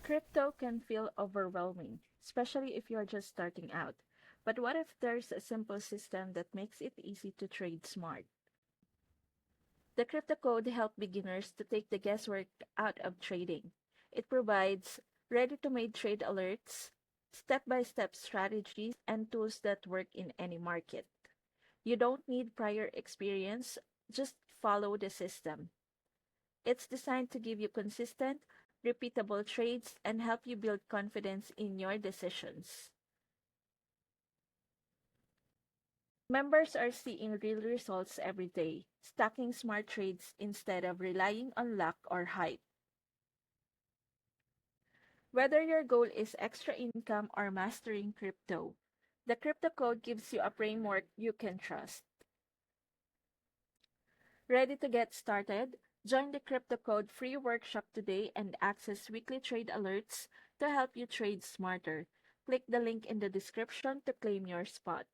Crypto can feel overwhelming, especially if you're just starting out. But what if there's a simple system that makes it easy to trade smart? The crypto code helps beginners to take the guesswork out of trading. It provides ready to made trade alerts, step by step strategies, and tools that work in any market. You don't need prior experience, just follow the system. It's designed to give you consistent, repeatable trades and help you build confidence in your decisions. Members are seeing real results every day, stacking smart trades instead of relying on luck or hype. Whether your goal is extra income or mastering crypto, the crypto code gives you a framework you can trust. Ready to get started? Join the Crypto Code free workshop today and access weekly trade alerts to help you trade smarter. Click the link in the description to claim your spot.